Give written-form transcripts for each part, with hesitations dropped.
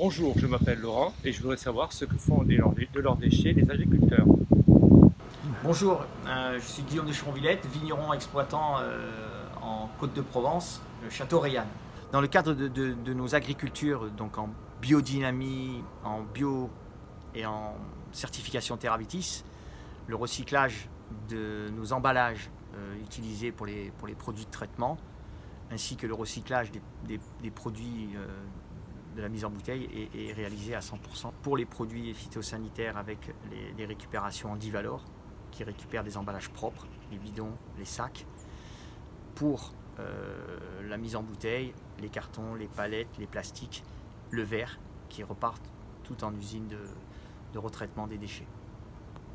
Bonjour, je m'appelle Laurent et je voudrais savoir ce que font de leurs déchets les agriculteurs. Bonjour, je suis Guillaume de Chronvillette, vigneron exploitant en Côte-de-Provence, le château Reillanne. Dans le cadre de nos agricultures, donc en biodynamie, en bio et en certification Terra Vitis, le recyclage de nos emballages utilisés pour les produits de traitement, ainsi que le recyclage des produits de la mise en bouteille est réalisé à 100% pour les produits phytosanitaires avec les récupérations en Divalor, qui récupèrent des emballages propres, les bidons, les sacs, pour la mise en bouteille, les cartons, les palettes, les plastiques, le verre, qui repartent tout en usine de retraitement des déchets.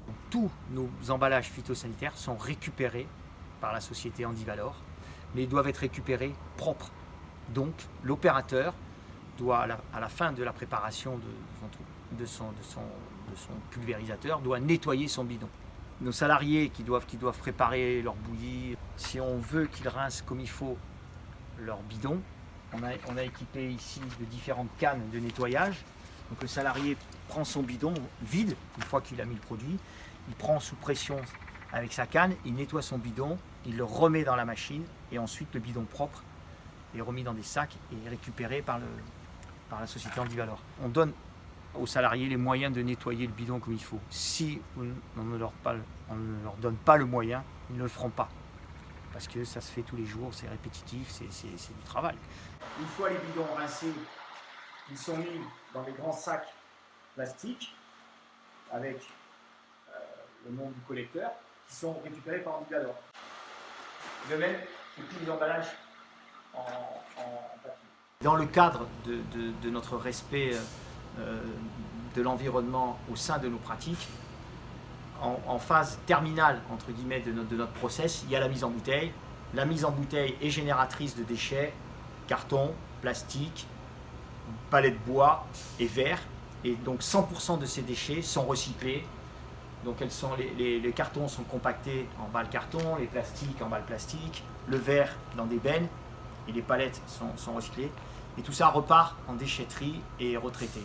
Donc, tous nos emballages phytosanitaires sont récupérés par la société Endivalor, mais ils doivent être récupérés propres. Donc l'opérateur doit, à la fin de la préparation de son pulvérisateur, doit nettoyer son bidon. Nos salariés qui doivent préparer leur bouillie, si on veut qu'ils rincent comme il faut leur bidon, on a équipé ici de différentes cannes de nettoyage. Donc le salarié prend son bidon vide, une fois qu'il a mis le produit, il prend sous pression avec sa canne, il nettoie son bidon, il le remet dans la machine et ensuite le bidon propre est remis dans des sacs et est récupéré par la société Endivalor. On donne aux salariés les moyens de nettoyer le bidon comme il faut. Si on ne leur donne pas le moyen, ils ne le feront pas. Parce que ça se fait tous les jours, c'est répétitif, c'est du travail. Une fois les bidons rincés, ils sont mis dans des grands sacs plastiques avec le nom du collecteur qui sont récupérés par Endivalor. De même, et puis les emballages en papier. Dans le cadre de notre respect de l'environnement au sein de nos pratiques, en phase terminale entre guillemets de notre process, il y a la mise en bouteille. La mise en bouteille est génératrice de déchets, carton, plastique, palets de bois et verre. Et donc 100% de ces déchets sont recyclés. Donc les cartons sont compactés en balles carton, les plastiques en balles plastique, le verre dans des bennes et les palettes sont recyclées. Et tout ça repart en déchetterie et est retraité.